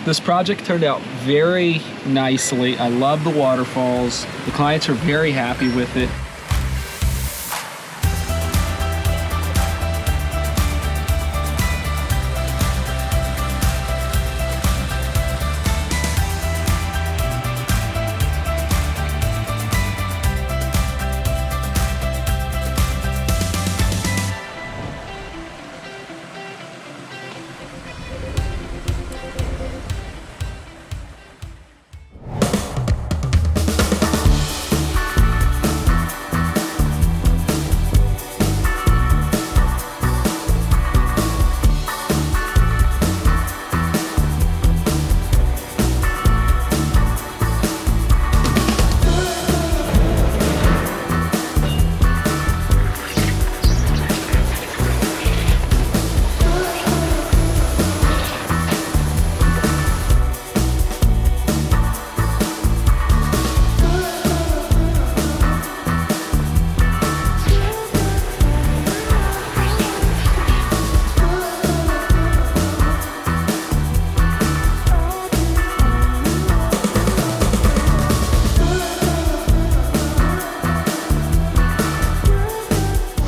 This project turned out very nicely. I love the waterfalls. The clients are very happy with it.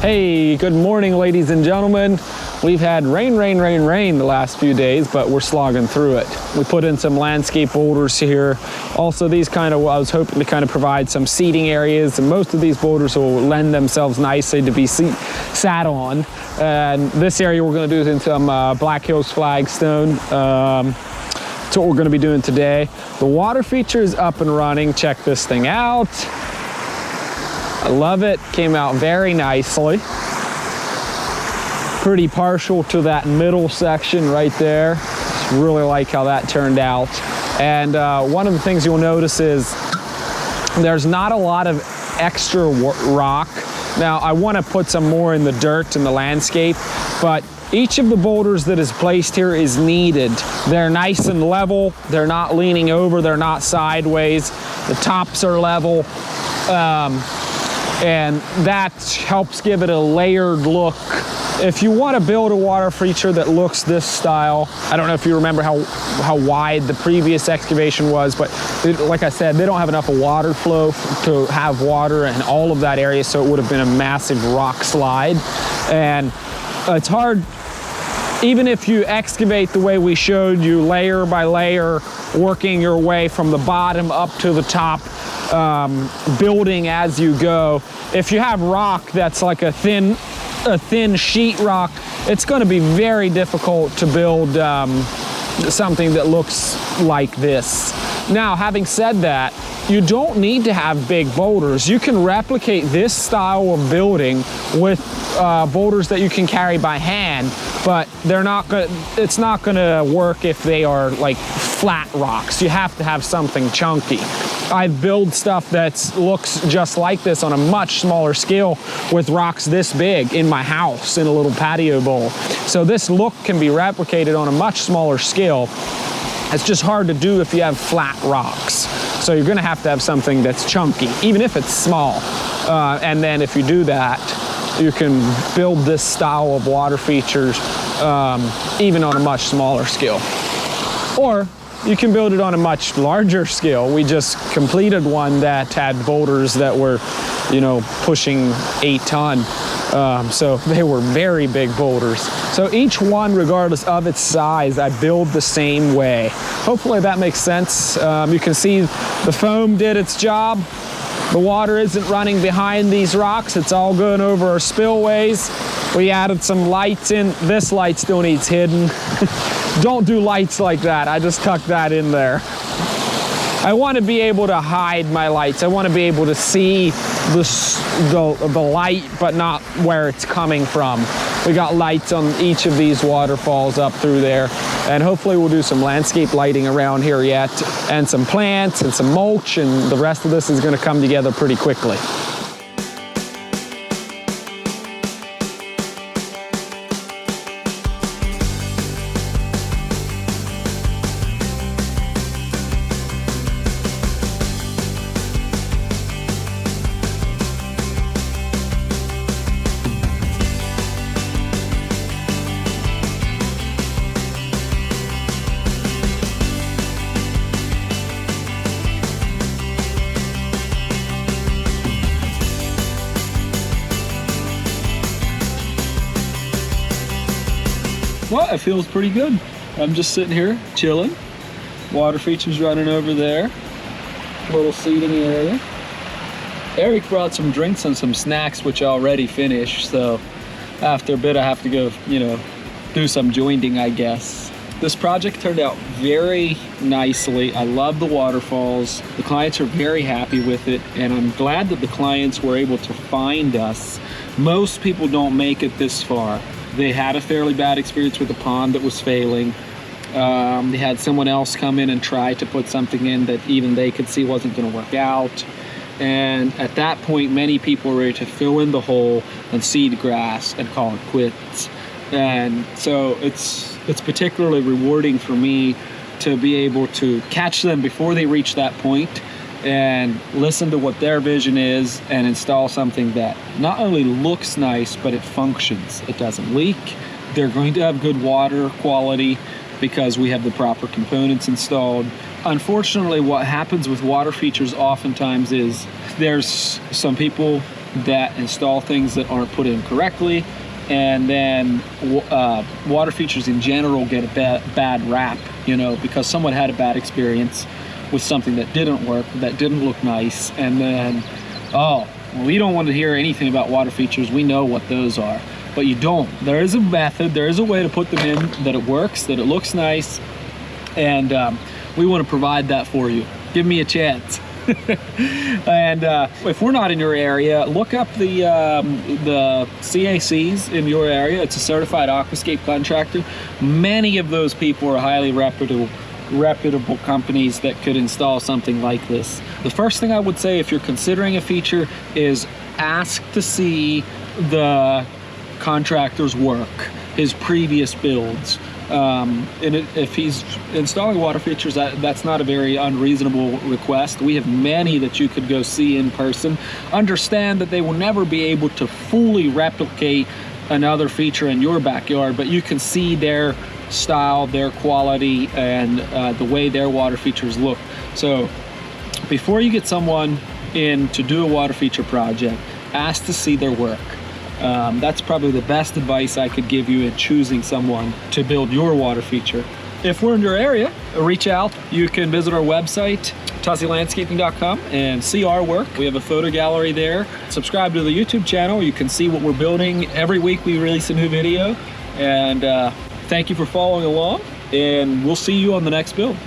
Hey, good morning, ladies and gentlemen. We've had rain the last few days, but we're slogging through it. We put in some landscape boulders here. Also, these I was hoping to kind of provide some seating areas, and most of these boulders will lend themselves nicely to be sat on. And this area we're gonna do in some Black Hills flagstone. That's what we're gonna be doing today. The water feature is up and running. Check this thing out. I love it, came out very nicely. Pretty partial to that middle section right there. Just really like how that turned out. And one of the things you'll notice is there's not a lot of extra rock. Now, I wanna put some more in the dirt in the landscape, but each of the boulders that is placed here is needed. They're nice and level, they're not leaning over, they're not sideways. The tops are level. And that helps give it a layered look. If you want to build a water feature that looks this style, I don't know if you remember how wide the previous excavation was, but like I said, they don't have enough water flow to have water in all of that area, so it would have been a massive rock slide. And it's hard, even if you excavate the way we showed you, layer by layer, working your way from the bottom up to the top, building as you go. If you have rock that's like a thin sheet rock, it's going to be very difficult to build something that looks like this. Now, having said that, you don't need to have big boulders. You can replicate this style of building with boulders that you can carry by hand, but it's not gonna work if they are like flat rocks. You have to have something chunky. I build stuff that looks just like this on a much smaller scale with rocks this big in my house in a little patio bowl. So this look can be replicated on a much smaller scale. It's just hard to do if you have flat rocks. So you're gonna have to have something that's chunky, even if it's small. And then if you do that, you can build this style of water features even on a much smaller scale. Or you can build it on a much larger scale. We just completed one that had boulders that were, pushing 8 ton. So they were very big boulders. So each one, regardless of its size, I build the same way. Hopefully that makes sense. You can see the foam did its job. The water isn't running behind these rocks. It's all going over our spillways. We added some lights in. This light still needs hidden. Don't do lights like that. I just tucked that in there. I want to be able to hide my lights. I want to be able to see the light, but not where it's coming from. We got lights on each of these waterfalls up through there, and hopefully we'll do some landscape lighting around here yet, and some plants and some mulch, and the rest of this is going to come together pretty quickly. Well, it feels pretty good. I'm just sitting here chilling. Water features running over there. Little seating area. Eric brought some drinks and some snacks, which I already finished. So after a bit, I have to go, you know, do some jointing, I guess. This project turned out very nicely. I love the waterfalls. The clients are very happy with it, and I'm glad that the clients were able to find us. Most people don't make it this far. They had a fairly bad experience with a pond that was failing. They had someone else come in and try to put something in that even they could see wasn't going to work out. And at that point, many people were ready to fill in the hole and seed grass and call it quits. And so it's particularly rewarding for me to be able to catch them before they reach that point and listen to what their vision is and install something that not only looks nice, but it functions. It doesn't leak. They're going to have good water quality because we have the proper components installed. Unfortunately, what happens with water features oftentimes is there's some people that install things that aren't put in correctly, and then water features in general get a bad rap, you know, because someone had a bad experience with something that didn't work, that didn't look nice, and then, oh, we don't want to hear anything about water features. We know what those are. But you don't. There is a method, there is a way to put them in that it works, that it looks nice, and we want to provide that for you. Give me a chance. And if we're not in your area, look up the CACs in your area. It's a certified aquascape contractor. Many of those people are highly reputable companies that could install something like this. The first thing I would say if you're considering a feature is ask to see the contractor's work, his previous builds. And if he's installing water features, that's not a very unreasonable request. We have many that you could go see in person. Understand that they will never be able to fully replicate another feature in your backyard, but you can see their style, their quality, and the way their water features look. So before you get someone in to do a water feature project, ask to see their work. That's probably the best advice I could give you in choosing someone to build your water feature. If we're in your area, reach out. You can visit our website, tusseylandscaping.com, and see our work. We have a photo gallery there. Subscribe to the YouTube channel. You can see what we're building. Every week we release a new video. And thank you for following along, and we'll see you on the next build.